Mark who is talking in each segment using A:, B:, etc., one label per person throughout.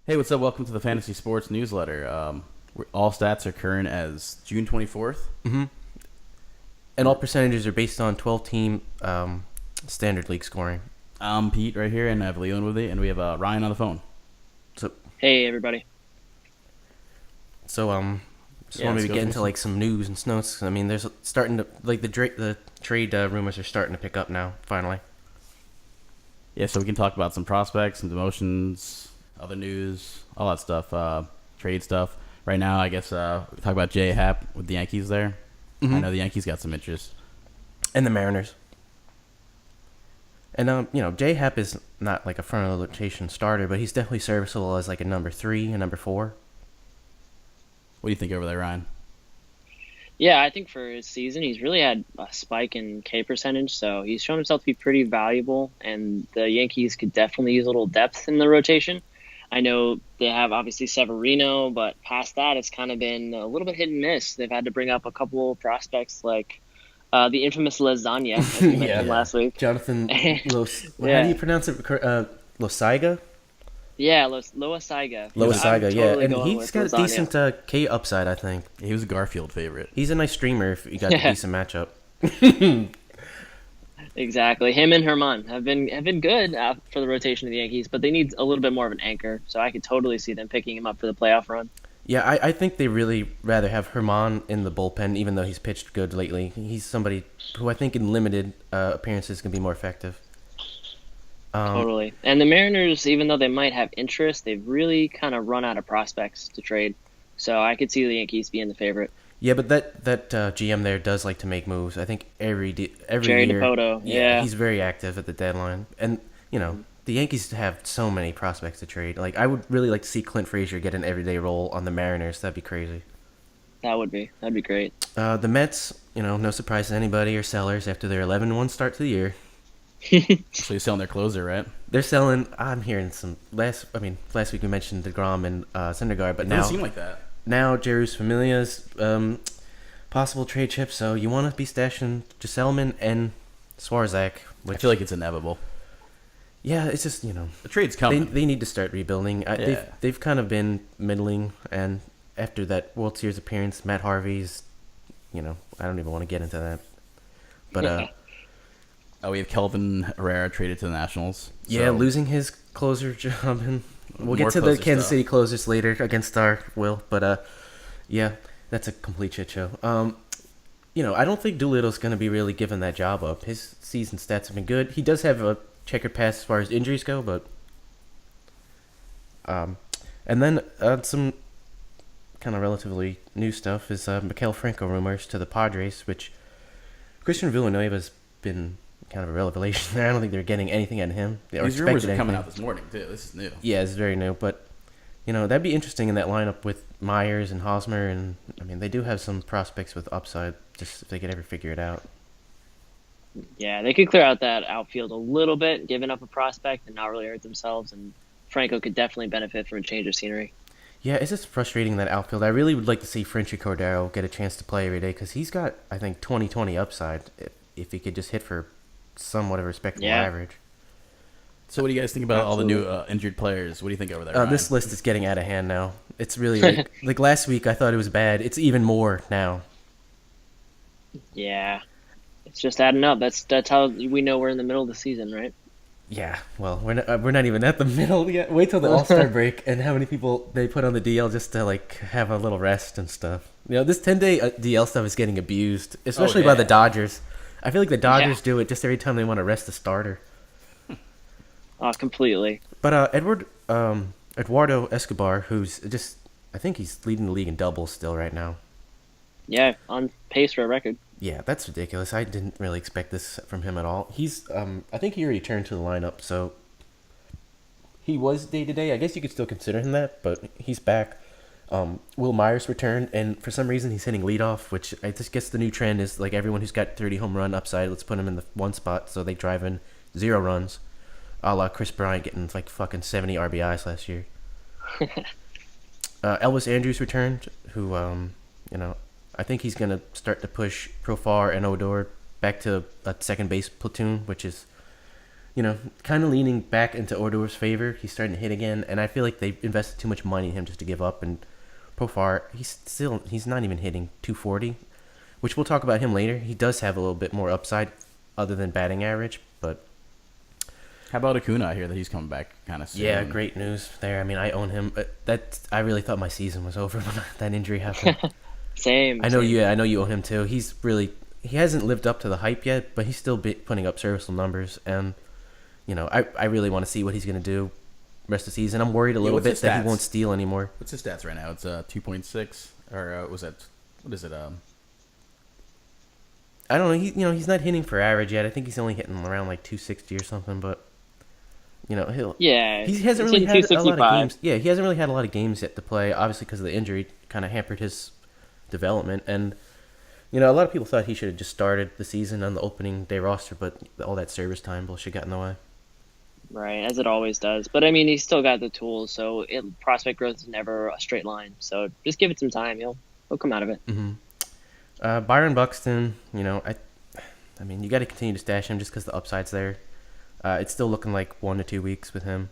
A: Hey, what's up? Welcome to the Fantasy Sports Newsletter. All stats are current as June 24th.
B: Hmm. And all percentages are based on 12-team standard league scoring.
A: I'm Pete right here, and I have Leland with me, and we have Ryan on the phone.
B: So,
C: Hey everybody.
B: so just
A: Yeah,
B: want
A: let's
B: to
A: go
B: get
A: through
B: into
A: some.
B: like some news and notes. I mean, there's starting to like the trade rumors are starting to pick up now. Finally,
A: Yeah, so we can talk about some prospects, some demotions, other news, all that stuff, trade stuff. Right now, I guess we talk about J Happ with the Yankees there. I know the Yankees got some interest.
B: and the Mariners. And J Happ is not like a front of the rotation starter, but he's definitely serviceable as like a number 3, a number 4.
A: What do you think over there, Ryan?
C: Yeah, I think for his season, he's really had a spike in K percentage, so he's shown himself to be pretty valuable, and the Yankees could definitely use a little depth in the rotation. I know they have obviously Severino, but past that, it's kind of been a little bit hit and miss. They've had to bring up a couple of prospects like the infamous Lasagna, as we
B: Yeah.
C: mentioned last week.
B: Jonathan Los. How do
C: Yeah,
B: you pronounce it? Losiga.
C: yeah, Loa Saiga.
A: He's a,
C: I'm
B: Loisaga, yeah,
C: totally
B: and
C: going
B: he's
C: with
B: got a
C: Lasagna.
B: decent K upside, I think.
A: He was a Garfield favorite.
B: He's a nice streamer if you got a decent matchup.
C: Exactly. Him and Herman have been good for the rotation of the Yankees, but they need a little bit more of an anchor. So I could totally see them picking him up for the playoff run.
B: Yeah, I think they really rather have Herman in the bullpen, even though he's pitched good lately. He's somebody who I think in limited appearances can be more effective. Um,
C: Totally. And the Mariners, even though they might have interest, they've really kind of run out of prospects to trade. So I could see the Yankees being the favorite.
B: yeah, but that GM there does like to make moves. I think every
C: Jerry
B: year,
C: Dipoto,
B: yeah,
C: yeah.
B: he's very active at the deadline, and the Yankees have so many prospects to trade. Like I would really like to see Clint Frazier get an everyday role on the Mariners. That'd be crazy.
C: That'd be great.
B: The Mets, no surprise to anybody, are sellers after their 11-1 start to the year.
A: So he's selling their closer, right?
B: They're selling. I'm hearing some last week we mentioned Degrom and Syndergaard, but
A: It doesn't
B: now
A: seem like that.
B: now Jerus Familia's possible trade chip. So you want to be stashing Gisselman and Swarzak,
A: I
B: which
A: feel like it's inevitable.
B: yeah, it's just
A: The trade's
B: they
A: coming.
B: they need to start rebuilding.
A: Yeah.
B: They've kind of been middling, and after that World Series appearance, Matt Harvey's, I don't even want to get into that, but
A: We have Kelvin Herrera traded to the Nationals.
B: yeah,
A: So
B: losing his closer job, and we'll
A: more
B: get to the
A: closer
B: Kansas
A: stuff.
B: City closers later against our will. But yeah, that's a complete shit show. I don't think Doolittle's going to be really giving that job up. His season stats have been good. He does have a checkered past as far as injuries go, but and then some kind of relatively new stuff is Maikel Franco rumors to the Padres, which Christian Villanueva's been kind of a revelation there. I don't think they're getting anything out of him. They
A: these rumors
B: expected
A: are coming
B: anything.
A: out this morning too. This is new.
B: Yeah, it's very new, but that'd be interesting in that lineup with Myers and Hosmer, and I mean they do have some prospects with upside, just if they could ever figure it out.
C: Yeah, they could clear out that outfield a little bit, giving up a prospect and not really hurt themselves. And Franco could definitely benefit from a change of scenery.
B: Yeah, it's just frustrating that outfield. I really would like to see Frenchy Cordero get a chance to play every day because he's got, I think, 20-20 upside if he could just hit for somewhat of a respectable
C: Yeah,
B: average.
A: So what do you guys think about all the new
C: absolutely.
A: injured players? What do you think over there, Ryan?
B: This list is getting out of hand now. It's really like last week I thought it was bad. It's even more now.
C: Yeah, it's just adding up. That's how we know we're in the middle of the season, right?
B: Yeah, well, we're not even at the middle yet. Wait till the All Star break and how many people they put on the DL just to like have a little rest and stuff. This 10-day DL stuff is getting abused, especially by the
A: yeah.
B: Dodgers. I feel like the Dodgers
C: Yeah,
B: do it just every time they want to rest a starter.
C: completely.
B: But Eduardo Escobar, who's just, I think he's leading the league in doubles still right now.
C: Yeah, on pace for a record.
B: Yeah, that's ridiculous. I didn't really expect this from him at all. I think he already turned to the lineup, so he was day to day. I guess you could still consider him that, but he's back. Will Myers returned, and for some reason he's hitting leadoff, which I just guess the new trend is like everyone who's got 30 home run upside, let's put him in the one spot so they drive in 0 runs, a la Chris Bryant getting like fucking 70 RBIs last year. Elvis Andrews returned, who I think he's gonna start to push Profar and Odor back to a second base platoon, which is kind of leaning back into Odor's favor. He's starting to hit again, and I feel like they invested too much money in him just to give up. And pro far, he's not even hitting 240, which we'll talk about him later. He does have a little bit more upside other than batting average, but
A: How about Acuna? I hear that he's coming back kind of soon.
B: yeah, great news there. I mean, I own him. I really thought my season was over when that injury happened.
C: Same.
B: I know you own him too. He hasn't lived up to the hype yet, but he's still putting up serviceable numbers, and I really want to see what he's going to do rest of the season. I'm worried a little bit that he won't steal anymore.
A: What's his stats right now? It's 2.6, or was that, what is it?
B: I don't know. He's not hitting for average yet. I think he's only hitting around like 260 or something, but he hasn't really had a lot of games. Yeah, he hasn't really had a lot of games yet to play, obviously because of the injury kind of hampered his development. And a lot of people thought he should have just started the season on the opening day roster, but all that service time bullshit got in the way.
C: Right, as it always does. But I mean, he's still got the tools, so prospect growth is never a straight line. So just give it some time; he'll come out of it.
B: Mm-hmm. Byron Buxton, I mean, you got to continue to stash him just because the upside's there. It's still looking like 1 to 2 weeks with him.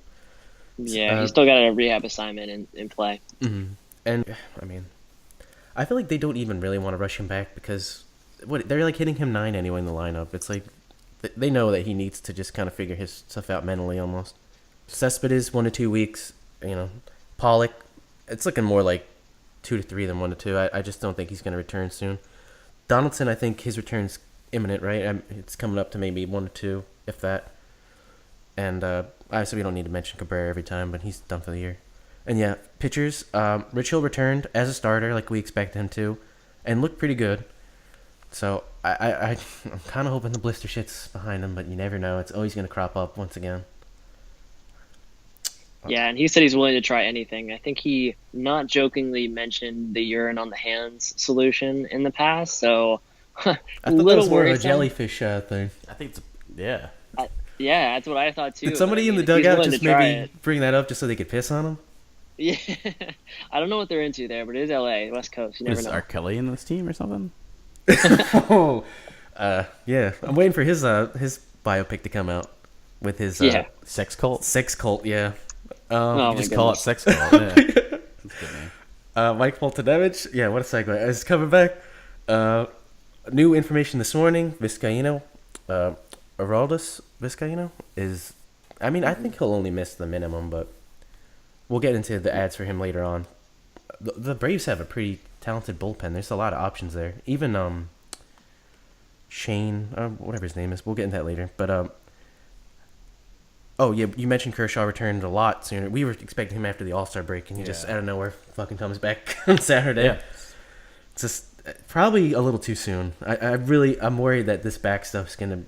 C: Yeah, he's still got a rehab assignment in play.
B: Mm-hmm. And I mean, I feel like they don't even really want to rush him back because they're like hitting him 9 anyway in the lineup. It's like they know that he needs to just kind of figure his stuff out mentally almost. Cespedes 1 to 2 weeks. Pollock, it's looking more like 2 to 3 than 1 to 2. I just don't think he's going to return soon. Donaldson, I think his return's imminent, right? It's coming up to maybe 1 to 2, if that. And obviously we don't need to mention Cabrera every time, but he's done for the year. And yeah, pitchers. Rich Hill returned as a starter, like we expected him to, and looked pretty good. So I'm kind of hoping the blister shit's behind him, but you never know. It's always going to crop up once again.
C: Yeah, and he said he's willing to try anything. I think he not jokingly mentioned the urine on the hands solution in the past. So
B: I thought that was more of a jellyfish thing.
A: I think yeah.
C: Yeah, that's what I thought too.
B: Did somebody in the dugout just maybe bring that up just so they could piss on him?
C: Yeah, I don't know what they're into there, but it is LA, West Coast. You never know.
A: Is R. Kelly in this team or something?
B: Yeah, I'm waiting for his biopic to come out with his
A: sex cult.
B: Sex cult, yeah.
A: You just call it sex cult. Yeah. That's good name.
B: Mike Foltynewicz, yeah, what a segue. Is coming back. New information this morning. Vizcaíno, Aroldis Vizcaíno is. I mean, I think he'll only miss the minimum, but we'll get into the ads for him later on. The Braves have a pretty talented bullpen. There's a lot of options there. Even Shane, whatever his name is, we'll get into that later. But oh yeah, you mentioned Kershaw returned a lot sooner. We were expecting him after the All-Star break, and he just out of nowhere fucking comes back on Saturday. Yeah. It's just probably a little too soon. I'm worried that this back stuff's gonna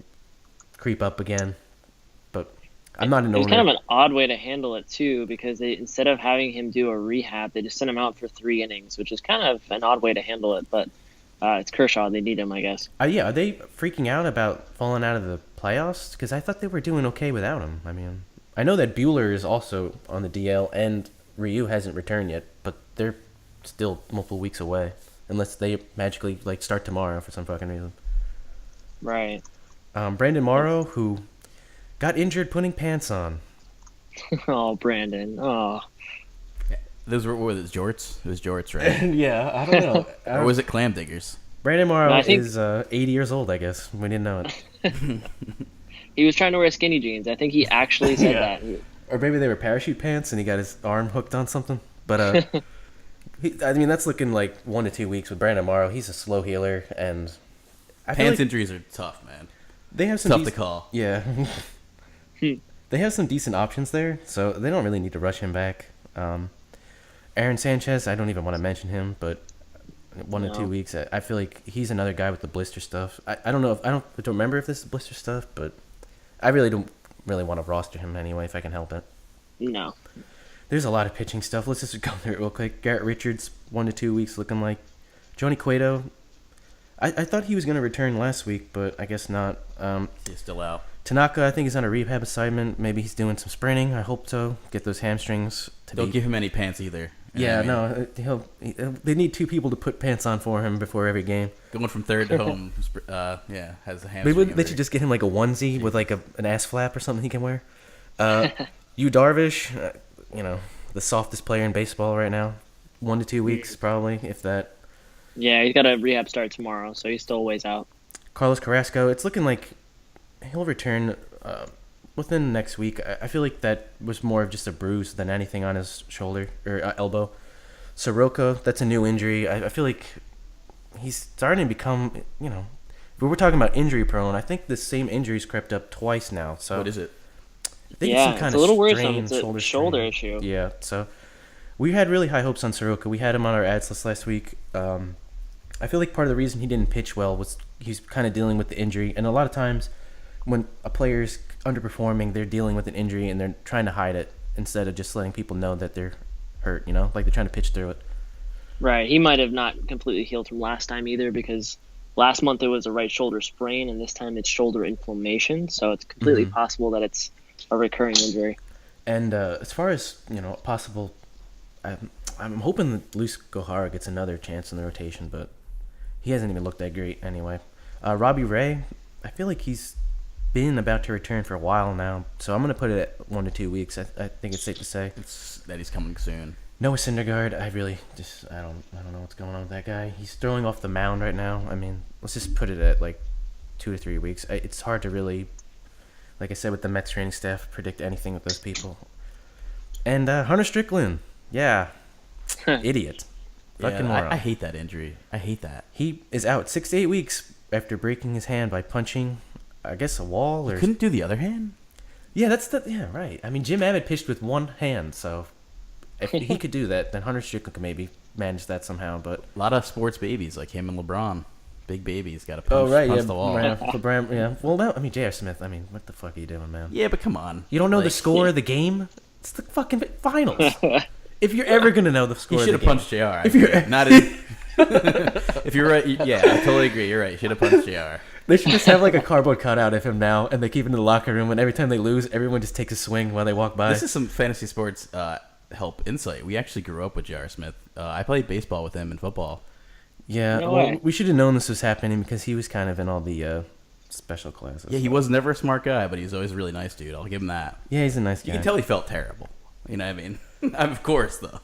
B: creep up again. But I'm not an owner.
C: It's kind of an odd way to handle it too, because instead of having him do a rehab, they just sent him out for 3 innings, which is kind of an odd way to handle it. But it's Kershaw; they need him, I guess.
B: Yeah, are they freaking out about falling out of the playoffs? Because I thought they were doing okay without him. I mean, I know that Buehler is also on the DL, and Ryu hasn't returned yet, but they're still multiple weeks away, unless they magically start tomorrow for some fucking reason.
C: Right.
B: Brandon Morrow, who got injured putting pants on.
C: Oh, Brandon. Oh.
A: Those were his jorts? It was jorts, right?
B: Yeah, I don't know.
A: Or was it clam diggers?
B: Brandon Morrow is 80 years old, I guess. We didn't know it.
C: He was trying to wear skinny jeans. I think he actually said that.
B: Or maybe they were parachute pants and he got his arm hooked on something. But, I mean, that's looking like 1 to 2 weeks with Brandon Morrow. He's a slow healer, and
A: pants injuries are tough, man.
B: They have some
A: tough to call.
B: Yeah. They have some decent options there, so they don't really need to rush him back. Aaron Sanchez, I don't even want to mention him, but 1 to 2 weeks, I feel like he's another guy with the blister stuff. I don't know I don't remember if this is blister stuff, but I really don't want to roster him anyway if I can help it.
C: No.
B: There's a lot of pitching stuff. Let's just go through it real quick. Garrett Richards, 1 to 2 weeks, looking like. Johnny Cueto, I thought he was going to return last week, but I guess not.
A: He's still out.
B: Tanaka, I think he's on a rehab assignment. Maybe he's doing some sprinting. I hope so. Get those hamstrings.
A: Don't give him any pants either.
B: Yeah,
A: I mean?
B: no, they need two people to put pants on for him before every game.
A: Going from third to home, has a
B: Maybe
A: hamstring.
B: they should just get him like a onesie with like an ass flap or something he can wear. Yu Darvish, the softest player in baseball right now. 1 to 2 weeks probably, if that.
C: Yeah, he's got a rehab start tomorrow, so he's still a ways out.
B: Carlos Carrasco, it's looking like he'll return within next week. I feel like that was more of just a bruise than anything on his shoulder or elbow. Soroka, that's a new injury. I feel like he's starting to become, if we were talking about injury prone, I think the same injury's crept up twice now. So
A: What is it?
B: I think
C: Yeah,
B: it's some kind
C: it's a little
B: of
C: worrisome.
B: strain,
C: It's a shoulder
B: strain.
C: issue.
B: Yeah, so we had really high hopes on Soroka. We had him on our ads list last week. I feel like part of the reason he didn't pitch well was he's kind of dealing with the injury. And a lot of times when a player's underperforming, they're dealing with an injury and they're trying to hide it instead of just letting people know that they're hurt, like they're trying to pitch through it.
C: Right. He might have not completely healed from last time either, because last month it was a right shoulder sprain, and this time it's shoulder inflammation. So it's completely possible that it's a recurring injury.
B: And as far as, possible, I'm hoping that Luis Gohara gets another chance in the rotation, but he hasn't even looked that great anyway. Robbie Ray, I feel like he's been about to return for a while now, so I'm going to put it at 1 to 2 weeks. I think it's safe to say.
A: It's that he's coming soon.
B: Noah Syndergaard, I don't know what's going on with that guy. He's throwing off the mound right now. I mean, let's just put it at like 2 to 3 weeks. It's hard to really, like I said, with the Mets training staff, predict anything with those people. And Hunter Strickland, yeah, idiot. Fucking moron.
A: I hate that injury. I hate that.
B: He is out 6 to 8 weeks after breaking his hand by punching, I guess, a wall or.
A: Couldn't do the other hand?
B: Yeah, right. I mean, Jim Abbott pitched with one hand, so if he could do that, then Hunter Strickland could maybe manage that somehow. But
A: A lot of sports babies like him and LeBron, big babies, got to punch, punch the wall.
B: LeBron, yeah. Well, no, I mean J.R. Smith. I mean, what the fuck are you doing, man?
A: Yeah, but come on.
B: You don't know the score of the game? It's the fucking finals. If you're ever gonna know the score,
A: He should
B: of
A: have
B: the
A: punched JR.
B: If you're
A: Not in, if you're right, yeah, I totally agree. You're right. You should have punched JR.
B: They should just have like a cardboard cutout of him now, and they keep him in the locker room. And every time they lose, everyone just takes a swing while they walk by.
A: This is some fantasy sports help insight. We actually grew up with J.R. Smith. I played baseball with him in football.
B: Yeah,
C: No
B: well,
C: way.
B: we should have known this was happening because he was kind of in all the special classes.
A: Yeah, he was never a smart guy, but he was always a really nice dude. I'll give him that.
B: Yeah, he's a nice guy.
A: You can tell he felt terrible. You know what I mean? Of course, though.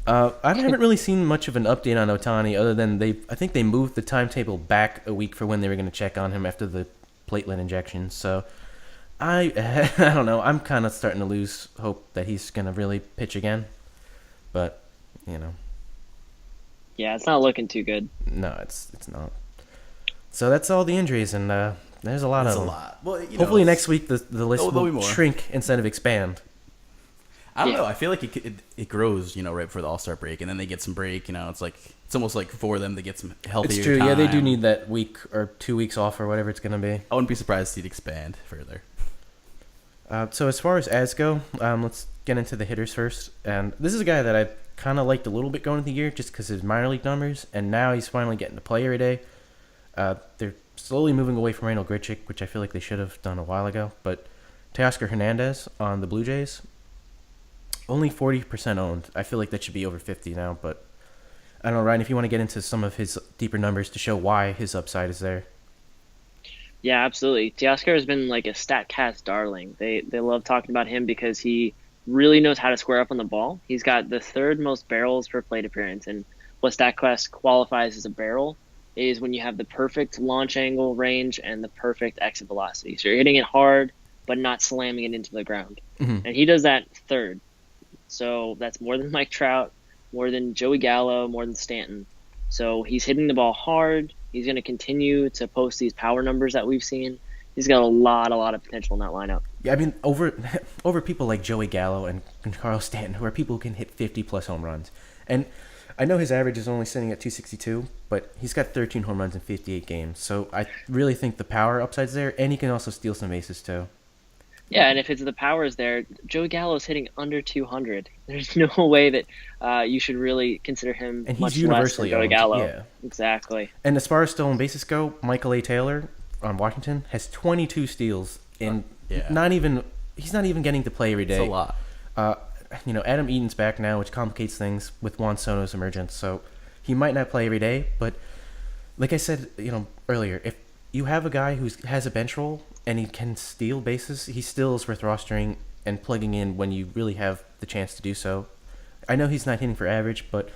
B: I haven't really seen much of an update on Ohtani other than I think they moved the timetable back a week for when they were going to check on him after the platelet injections. So I don't know. I'm kind of starting to lose hope that he's going to really pitch again. But,
C: Yeah, it's not looking too good.
B: no, it's not. So that's all the injuries, and there's a lot
A: That's
B: of
A: a
B: them.
A: lot. Well,
B: Hopefully next week the list
A: there'll be
B: will
A: more.
B: shrink instead of expand.
A: I don't
C: Yeah.
A: know. I feel like it grows, right before the All-Star break, and then they get some break. It's almost like for them to get some healthier
B: It's true.
A: time.
B: Yeah, they do need that week or 2 weeks off or whatever it's going to be.
A: I wouldn't be surprised to see it expand further.
B: So as far as ads go, let's get into the hitters first. And this is a guy that I kind of liked a little bit going into the year just because of his minor league numbers, and now he's finally getting to play every day. They're slowly moving away from Randall Grichuk, which I feel like they should have done a while ago. But Teoscar Hernandez on the Blue Jays, only 40% owned. I feel like that should be over 50 now, but I don't know, Ryan, if you want to get into some of his deeper numbers to show why his upside is there.
C: Yeah, absolutely. Teoscar has been like a StatCast darling. They love talking about him because he really knows how to square up on the ball. He's got the third most barrels per plate appearance, and what StatCast qualifies as a barrel is when you have the perfect launch angle range and the perfect exit velocity. So you're hitting it hard, but not slamming it into the ground.
B: Mhm.
C: And he does that third. So that's more than Mike Trout, more than Joey Gallo, more than Stanton. So he's hitting the ball hard. He's going to continue to post these power numbers that we've seen. He's got a lot of potential in that lineup.
B: Yeah, I mean, over people like Joey Gallo and Carlos Stanton, who are people who can hit 50-plus home runs. And I know his average is only sitting at 262, but he's got 13 home runs in 58 games. So I really think the power upside's there, and he can also steal some bases, too.
C: Yeah, and if it's the powers there, Joey Gallo's hitting under 200. There's no way that you should really consider him
B: And he's
C: much less than
B: universally
C: Joey
B: owned,
C: Gallo.
B: yeah.
C: Exactly.
B: And as far as stolen bases go, Michael A. Taylor on Washington has 22 steals, and
A: Yeah.
B: he's not even getting to play every day.
A: It's a lot.
B: Adam Eaton's back now, which complicates things with Juan Soto's emergence. So he might not play every day, but like I said, earlier, if you have a guy who has a bench role and he can steal bases, he still is worth rostering and plugging in when you really have the chance to do so. I know he's not hitting for average, but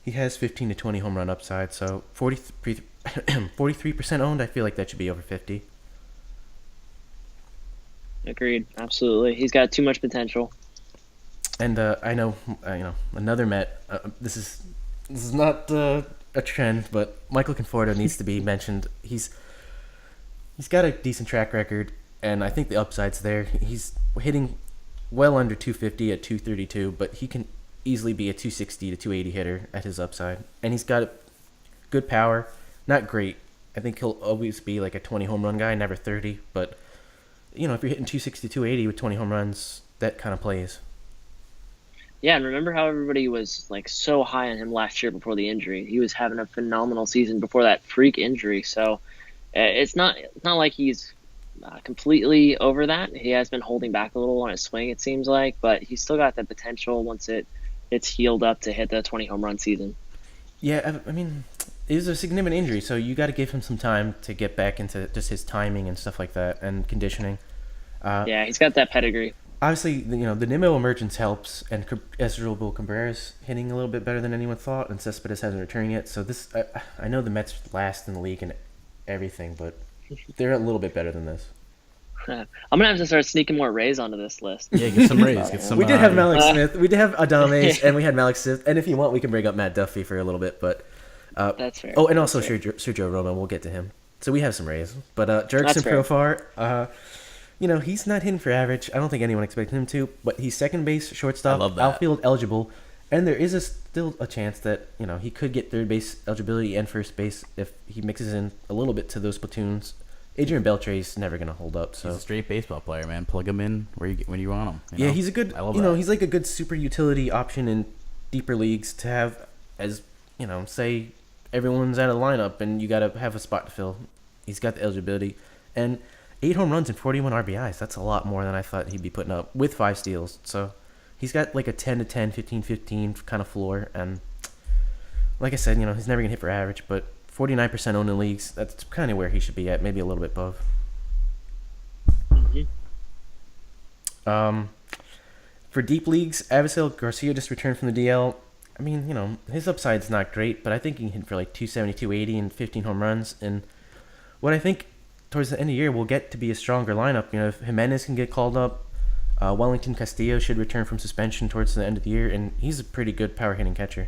B: he has 15 to 20 home run upside, so 43% owned, I feel like that should be over 50.
C: Agreed. Absolutely. He's got too much potential.
B: And I know, another Met. This is not a trend, but Michael Conforto needs to be mentioned. He's got a decent track record, and I think the upside's there. He's hitting well under 250 at 232, but he can easily be a 260 to 280 hitter at his upside. And he's got good power. Not great. I think he'll always be like a 20 home run guy, never 30. But, if you're hitting 260 to 280 with 20 home runs, that kind of plays.
C: Yeah, and remember how everybody was like so high on him last year before the injury. He was having a phenomenal season before that freak injury. So it's not like he's completely over that. He has been holding back a little on his swing, it seems like, but he's still got the potential once it's healed up to hit the 20 home run season.
B: Yeah, I mean, it was a significant injury, so you got to give him some time to get back into just his timing and stuff like that and conditioning.
C: Yeah, he's got that pedigree.
B: Obviously, the Nimmo emergence helps, and Esdrubal Cabrera's hitting a little bit better than anyone thought, and Cespedes hasn't returned yet. So this, I know the Mets last in the league and everything, but they're a little bit better than this.
C: I'm gonna have to start sneaking more Rays onto this list.
A: Yeah, get some Rays. Get some.
B: We did have Malik Smith, we did have Adames, and we had Malik Smith. And if you want, we can bring up Matt Duffy for a little bit, but
C: that's fair.
B: Oh, and also Sergio Romo. We'll get to him. So we have some Rays, but Jerkson Profar. He's not hitting for average. I don't think anyone expected him to, but he's second base, shortstop, outfield eligible, and there is still a chance that he could get third base eligibility and first base if he mixes in a little bit to those platoons. Adrian Beltre's never gonna hold up. So
A: he's a straight baseball player, man. Plug him in when you want him.
B: Yeah, he's a good.
A: I love that.
B: He's like a good super utility option in deeper leagues to have as say everyone's out of the lineup and you gotta have a spot to fill. He's got the eligibility and 8 home runs and 41 RBIs. That's a lot more than I thought he'd be putting up with 5 steals. So he's got like a 10 to 10, 15-15 kind of floor. And like I said, he's never going to hit for average, but 49% owned in leagues, that's kind of where he should be at, maybe a little bit above.
C: Mm-hmm.
B: For deep leagues, Avisail Garcia just returned from the DL. I mean, his upside's not great, but I think he can hit for like 270, 280 and 15 home runs. And what I think towards the end of the year will get to be a stronger lineup. If Jimenez can get called up, Wellington Castillo should return from suspension towards the end of the year, and he's a pretty good power hitting catcher.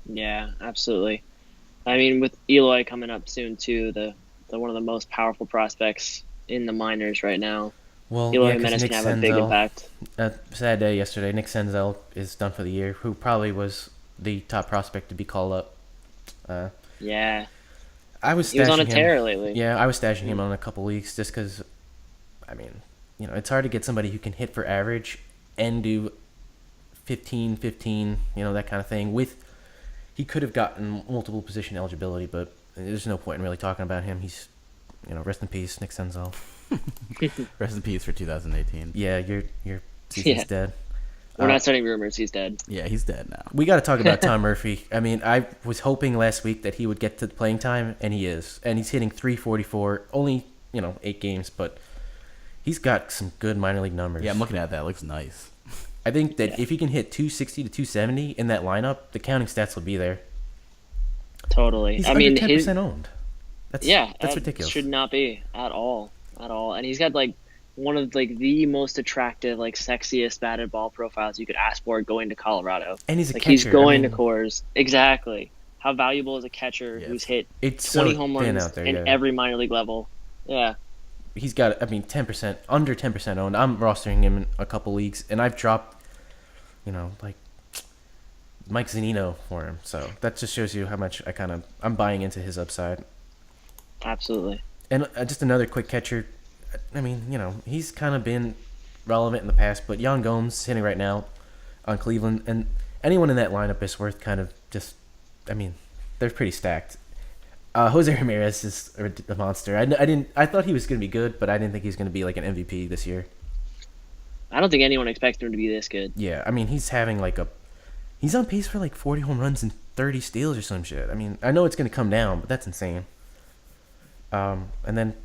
C: Yeah, absolutely. I mean, with Eloy coming up soon too, the one of the most powerful prospects in the minors right now.
B: Well,
C: Eloy Jimenez can have a big impact.
B: Sad day yesterday. Nick Senzel is done for the year, who probably was the top prospect to be called up.
C: Yeah.
B: He was
C: on a tear lately.
B: Yeah, I was stashing him on a couple leagues just because, it's hard to get somebody who can hit for average and do 15, that kind of thing. He could have gotten multiple position eligibility, but there's no point in really talking about him. He's, rest in peace, Nick Senzel.
A: Rest in peace for 2018.
B: Yeah, your season's dead.
C: We're not starting rumors. He's dead.
A: Yeah, he's dead now.
B: We got to talk about Tom Murphy. I mean, I was hoping last week that he would get to the playing time, and he is. And he's hitting 344, only, 8 games, but he's got some good minor league numbers.
A: Yeah, I'm looking at that. It looks nice.
B: I think that if he can hit 260 to 270 in that lineup, the counting stats will be there.
C: Totally.
B: He's under 10% owned. That's ridiculous.
C: Should not be at all. And he's got one of the most attractive, sexiest batted ball profiles you could ask for going to Colorado.
B: And he's a catcher.
C: He's going to Coors. Exactly. How valuable is a catcher who's hit 20 home runs
B: out there,
C: in every minor league level? Yeah.
B: He's got, 10%, under 10% owned. I'm rostering him in a couple leagues, and I've dropped, Mike Zunino for him. So that just shows you how much I'm buying into his upside.
C: Absolutely.
B: And just another quick catcher. I mean, he's kind of been relevant in the past, but Yan Gomes hitting right now on Cleveland, and anyone in that lineup is worth they're pretty stacked. Jose Ramirez is a monster. I thought he was going to be good, but I didn't think he was going to be like an MVP this year.
C: I don't think anyone expected him to be this good.
B: Yeah, I mean, he's on pace for like 40 home runs and 30 steals or some shit. I mean, I know it's going to come down, but that's insane. And then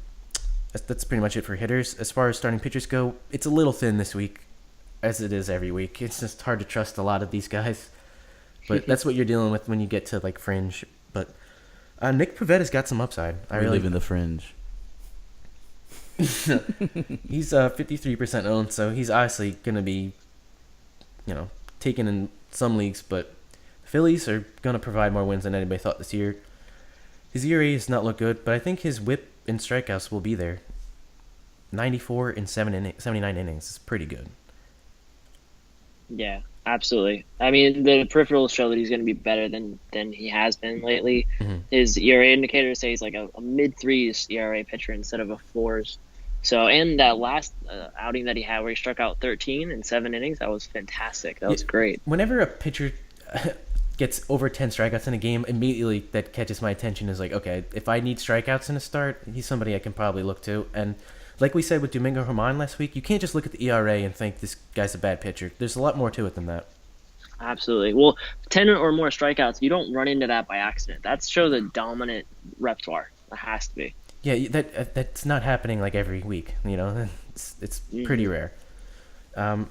B: that's pretty much it for hitters. As far as starting pitchers go, it's a little thin this week, as it is every week. It's just hard to trust a lot of these guys. But that's what you're dealing with when you get to like fringe. But Nick Pavetta's got some upside.
A: I really live in the fringe.
B: He's 53% owned, so he's obviously going to be, taken in some leagues. But the Phillies are going to provide more wins than anybody thought this year. His ERA does not look good, but I think his whip and strikeouts will be there. 94 in 79 innings is pretty good.
C: Yeah, absolutely. I mean, the peripherals show that he's going to be better than he has been lately.
B: Mm-hmm.
C: His ERA indicators say he's like a mid-threes ERA pitcher instead of a fours. So, and that last outing that he had where he struck out 13 in 7 innings, that was fantastic. That was great.
B: Whenever a pitcher gets over 10 strikeouts in a game, immediately that catches my attention is like, okay, if I need strikeouts in a start, he's somebody I can probably look to. And like we said with Domingo Germán last week, you can't just look at the ERA and think this guy's a bad pitcher. There's a lot more to it than that.
C: Absolutely. Well, 10 or more strikeouts, you don't run into that by accident. That shows a dominant repertoire. It has to be.
B: Yeah, that's not happening like every week. It's pretty rare.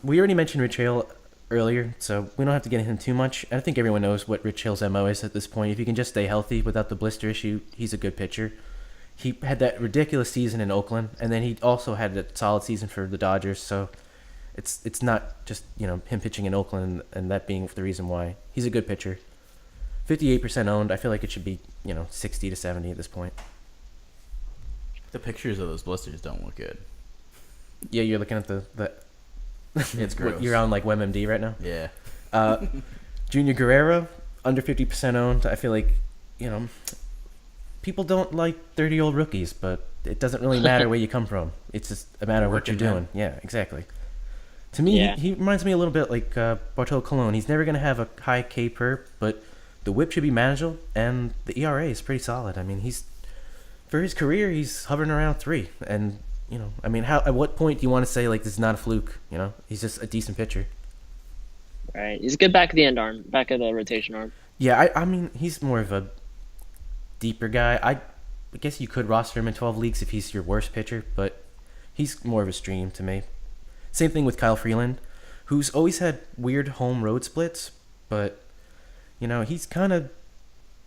B: We already mentioned Rich Hill earlier, so we don't have to get into him too much. I think everyone knows what Rich Hill's MO is at this point. If he can just stay healthy without the blister issue, he's a good pitcher. He had that ridiculous season in Oakland, and then he also had a solid season for the Dodgers. So it's not just him pitching in Oakland and that being the reason why. He's a good pitcher. 58% owned. I feel like it should be 60 to 70 at this point.
A: The pictures of those blisters don't look good.
B: Yeah, you're looking at the
A: It's gross.
B: You're on like WebMD right now.
A: Yeah.
B: Junior Guerrero, under 50% owned. I feel like people don't like 30-year-old rookies, but it doesn't really matter where you come from. It's just a matter of what you're doing. Yeah, exactly. To me, he reminds me a little bit like Bartolo Colon. He's never going to have a high K per, but the whip should be manageable, and the ERA is pretty solid. I mean, for his career, he's hovering around 3. And, at what point do you want to say, like, this is not a fluke? He's just a decent pitcher.
C: Right. He's a good back of the end arm, back of the rotation arm.
B: Yeah, I mean, he's more of a deeper guy. I guess you could roster him in 12 leagues if he's your worst pitcher, but he's more of a stream to me. Same thing with Kyle Freeland, who's always had weird home road splits, but, he's kind of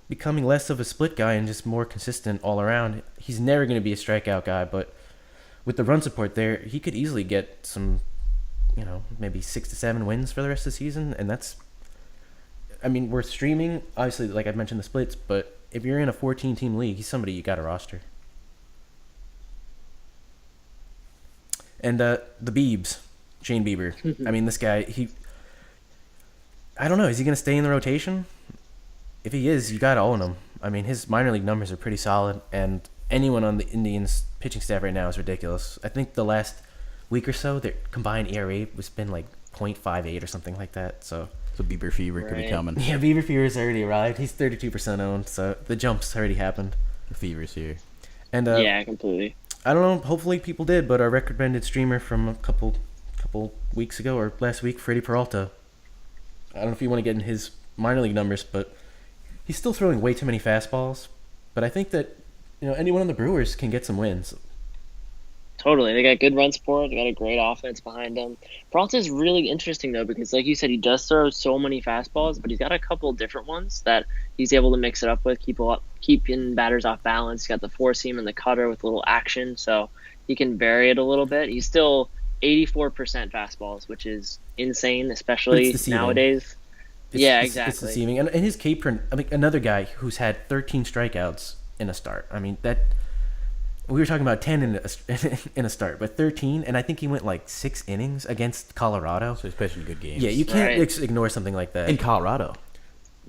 B: becoming less of a split guy and just more consistent all around. He's never going to be a strikeout guy, but with the run support there, he could easily get some, maybe 6 to 7 wins for the rest of the season, and that's, we're streaming, obviously, like I mentioned, the splits, but if you're in a 14-team league, he's somebody you got to roster. And the Biebs, Shane Bieber. This guy, I don't know, is he going to stay in the rotation? If he is, you got to own him. His minor league numbers are pretty solid, and anyone on the Indians pitching staff right now is ridiculous. I think the last week or so, their combined ERA has been like 0.58 or something like that. So
A: Bieber fever could be coming.
B: Yeah, Bieber fever has already arrived. He's 32% owned, so the jump's already happened.
A: The fever's here.
B: And
C: yeah, completely.
B: I don't know. Hopefully, people did, but our recommended streamer from a couple weeks ago or last week, Freddie Peralta. I don't know if you want to get in his minor league numbers, but he's still throwing way too many fastballs. But I think that anyone on the Brewers can get some wins.
C: Totally. They got good run support. They got a great offense behind them. Peralta is really interesting, though, because like you said, he does throw so many fastballs, but he's got a couple different ones that he's able to mix it up with, keeping batters off balance. He's got the four seam and the cutter with a little action, so he can vary it a little bit. He's still 84% fastballs, which is insane, especially nowadays. Exactly.
B: It's deceiving. And his K per, another guy who's had 13 strikeouts in a start. That we were talking about 10 in a start, but 13, and I think he went like 6 innings against Colorado.
A: So he's pitching good games.
B: Yeah, you can't ignore something like that.
A: In Colorado.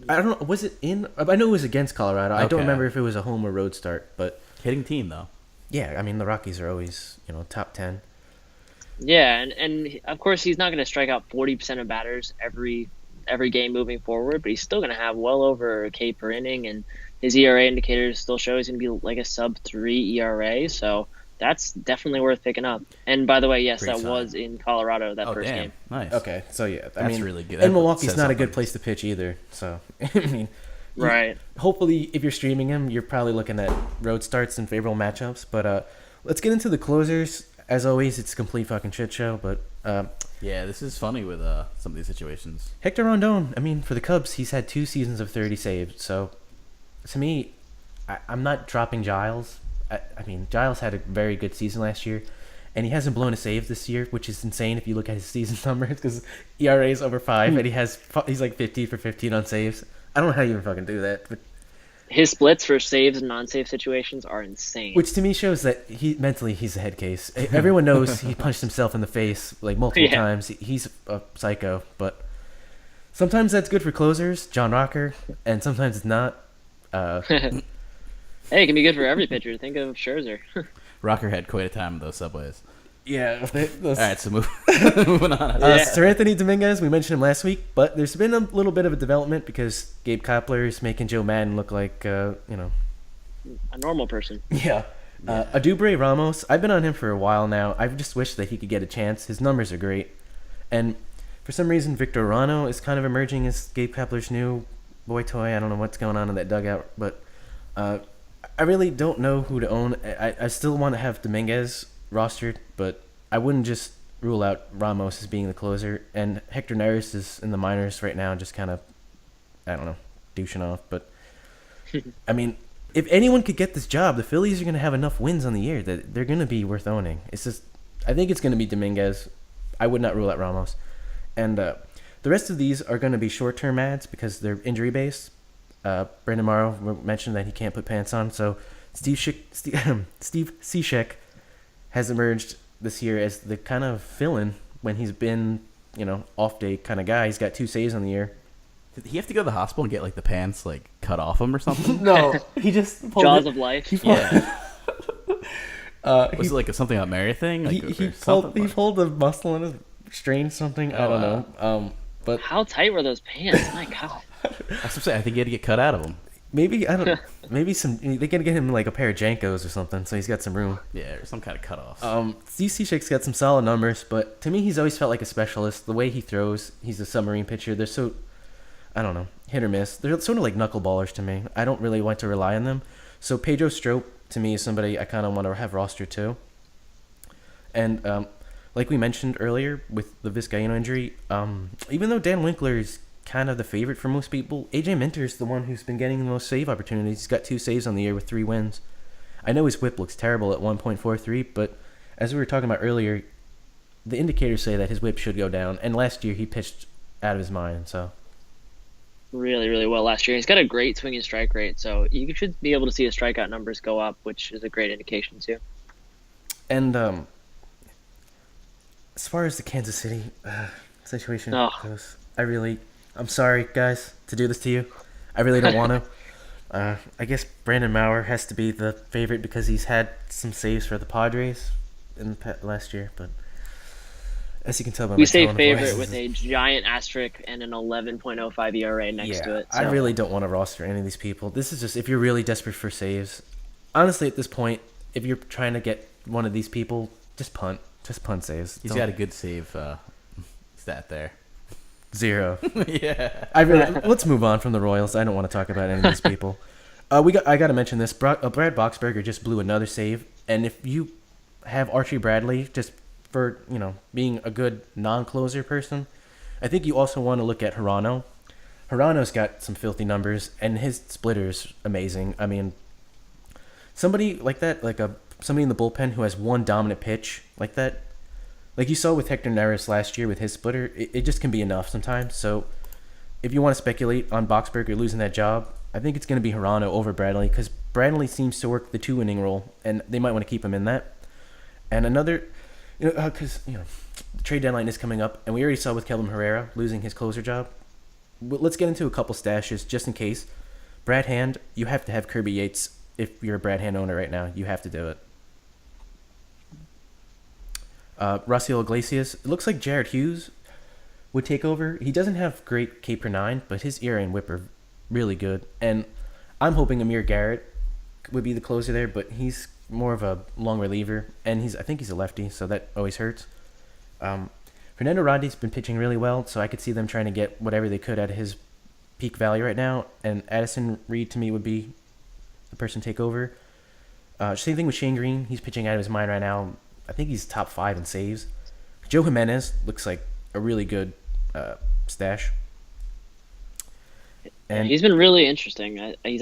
B: I don't know. Was it in? I know it was against Colorado. I don't remember if it was a home or road start, but
A: hitting team though.
B: Yeah, the Rockies are always top 10.
C: Yeah, and of course he's not going to strike out 40% of batters every game moving forward, but he's still going to have well over a K per inning, and his ERA indicators still show he's going to be like a sub-3 ERA, so that's definitely worth picking up. And by the way, yes,
A: Great
C: that
A: sign.
C: was in Colorado that
A: Oh,
C: first
A: damn.
C: game.
A: Nice.
B: Okay, so yeah, I
A: That's
B: mean,
A: really good.
B: And
A: That
B: Milwaukee's
A: says
B: not a good
A: something.
B: place to pitch either. So I mean,
C: Right.
B: hopefully, if you're streaming him, you're probably looking at road starts and favorable matchups. But let's get into the closers. As always, it's a complete fucking shit show. But
A: Yeah, this is funny with some of these situations.
B: Hector Rondon, I mean, for the Cubs, he's had 2 seasons of 30 saves. So to me, I'm not dropping Giles. I mean, Giles had a very good season last year, and he hasn't blown a save this year, which is insane if you look at his season numbers because ERA is over 5, and he's like 50 for 15 on saves. I don't know how you even fucking do that, but
C: His splits for saves and non-save situations are insane.
B: which to me shows that he's a head case. Everyone knows he punched himself in the face like multiple
C: Yeah.
B: times. He's a psycho, but sometimes that's good for closers, John Rocker, and sometimes it's not.
C: Hey, it can be good for every pitcher. Think of Scherzer.
A: Rocker had quite a time in those subways.
B: Yeah.
A: All right, so moving on.
C: Yeah.
B: Sir Anthony Dominguez, we mentioned him last week, but there's been a little bit of a development because Gabe Kapler is making Joe Madden look like,
C: A normal person.
B: Yeah. Adubre Ramos, I've been on him for a while now. I've just wished that he could get a chance. His numbers are great. And for some reason, Victor Rano is kind of emerging as Gabe Kapler's new boy toy. I don't know what's going on in that dugout, but I really don't know who to own. I still want to have Dominguez rostered, but I wouldn't just rule out Ramos as being the closer. And Hector Neris is in the minors right now, just kind of, I don't know, douching off. But, I mean, if anyone could get this job, the Phillies are going to have enough wins on the year that they're going to be worth owning. It's just, I think it's going to be Dominguez. I would not rule out Ramos. And the rest of these are going to be short-term ads because they're injury-based. Brandon Morrow mentioned that he can't put pants on, so Steve Cishek has emerged this year as the kind of fill-in when he's been, off-day kind of guy. He's got 2 saves on the year.
A: Did he have to go to the hospital and get like the pants like cut off him or something?
B: No, he just pulled
C: Jaws
B: it.
C: of life.
A: Yeah. Was it like something about Mary thing? Like,
B: He
A: or something?
B: pulled the muscle in his strained something. I
A: Oh,
B: don't
A: wow.
B: know. But
C: How tight were those pants? My God.
A: That's what I'm saying. I think he had to get cut out of them.
B: maybe I don't. Maybe they gotta get him like a pair of Jankos or something, so he's got some room.
A: Yeah, or some kind of cutoff.
B: Steve Cishek's got some solid numbers, but to me, he's always felt like a specialist. The way he throws, he's a submarine pitcher. They're so, I don't know, hit or miss. They're sort of like knuckleballers to me. I don't really want to rely on them. So Pedro Strop, to me, is somebody I kind of want to have roster too. And like we mentioned earlier with the Vizcaíno injury, even though Dan Winkler is kind of the favorite for most people, AJ Minter is the one who's been getting the most save opportunities. He's got 2 saves on the year with 3 wins. I know his whip looks terrible at 1.43, but as we were talking about earlier, the indicators say that his whip should go down. And last year he pitched out of his mind. So
C: Really, really well last year. He's got a great swing and strike rate, so you should be able to see his strikeout numbers go up, which is a great indication too.
B: and as far as the Kansas City situation goes, I'm sorry guys to do this to you. I really don't want to. I guess Brandon Maurer has to be the favorite because he's had some saves for the Padres in the last year, but as you can tell by
C: We
B: my
C: say
B: tone of
C: favorite
B: voice,
C: with a giant asterisk and an 11.05 ERA next to it. So.
B: I really don't want to roster any of these people. This is just if you're really desperate for saves. Honestly, at this point, if you're trying to get one of these people, just punt. Just punt saves.
A: He's got a good save stat there.
B: 0.
A: Yeah.
B: Let's move on from the Royals. I don't want to talk about any of these people. I got to mention this. Brad Boxberger just blew another save, and if you have Archie Bradley just for being a good non-closer person, I think you also want to look at Hirano. Hirano's got some filthy numbers, and his splitter's amazing. I mean, somebody like that, somebody in the bullpen who has one dominant pitch like that, like you saw with Hector Neris last year with his splitter, it just can be enough sometimes. So if you want to speculate on Boxberger losing that job, I think it's going to be Hirano over Bradley because Bradley seems to work the 2-inning role, and they might want to keep him in that. And another, because the trade deadline is coming up, and we already saw with Kelvin Herrera losing his closer job. Let's get into a couple stashes just in case. Brad Hand, you have to have Kirby Yates if you're a Brad Hand owner right now. You have to do it. Raciel Iglesias, it looks like Jared Hughes would take over. He doesn't have great K per 9, but his ERA and whip are really good. And I'm hoping Amir Garrett would be the closer there, but he's more of a long reliever, and I think he's a lefty, so that always hurts. Fernando Rodney's been pitching really well, so I could see them trying to get whatever they could out of his peak value right now, and Addison Reed to me would be the person to take over. Same thing with Shane Green. He's pitching out of his mind right now. I think he's top 5 in saves. Joe Jimenez looks like a really good stash.
C: And he's been really interesting. I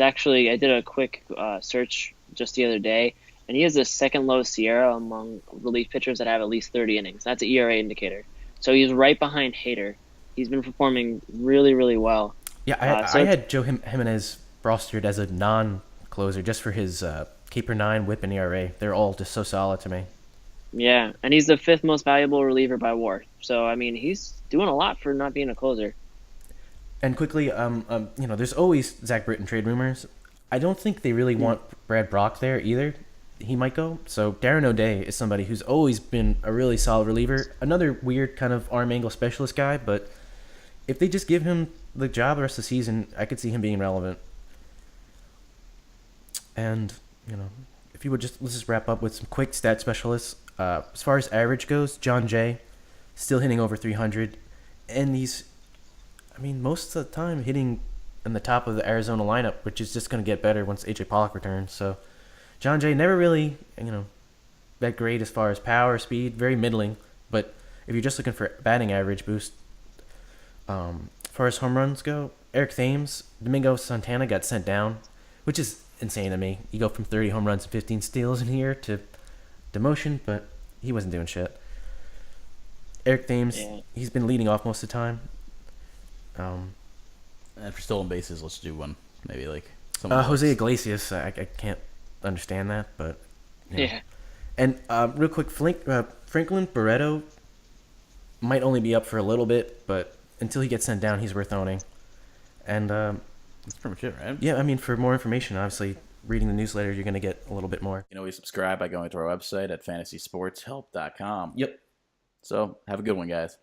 C: did a quick search just the other day, and he has the second lowest Sierra among relief pitchers that have at least 30 innings. That's an ERA indicator. So he's right behind Hader. He's been performing really, really well.
B: Yeah, I had Joe Jimenez rostered as a non-closer just for his Caper 9, whip, and ERA. They're all just so solid to me.
C: Yeah, and he's the 5th most valuable reliever by WAR. So, I mean, he's doing a lot for not being a closer.
B: And quickly, there's always Zach Britton trade rumors. I don't think they really want Brad Brock there either. He might go. So Darren O'Day is somebody who's always been a really solid reliever. Another weird kind of arm angle specialist guy, but if they just give him the job the rest of the season, I could see him being relevant. And, if you would let's just wrap up with some quick stat specialists. As far as average goes, John Jay, still hitting over 300. And most of the time hitting in the top of the Arizona lineup, which is just going to get better once A.J. Pollock returns. So John Jay never really, that great as far as power, speed, very middling. But if you're just looking for batting average boost, as far as home runs go, Eric Thames, Domingo Santana got sent down, which is insane to me. You go from 30 home runs and 15 steals in here to demotion, but he wasn't doing shit. Eric Thames, he's been leading off most of the time.
A: And for stolen bases, let's do one. Maybe like
B: Jose Iglesias. I can't understand that, but
C: yeah.
B: And real quick, Franklin Barreto might only be up for a little bit, but until he gets sent down, he's worth owning. And
A: that's pretty much it, right?
B: Yeah, for more information, obviously, reading the newsletter, you're going to get a little bit more.
A: You can always subscribe by going to our website at fantasysportshelp.com.
B: Yep.
A: So have a good one, guys.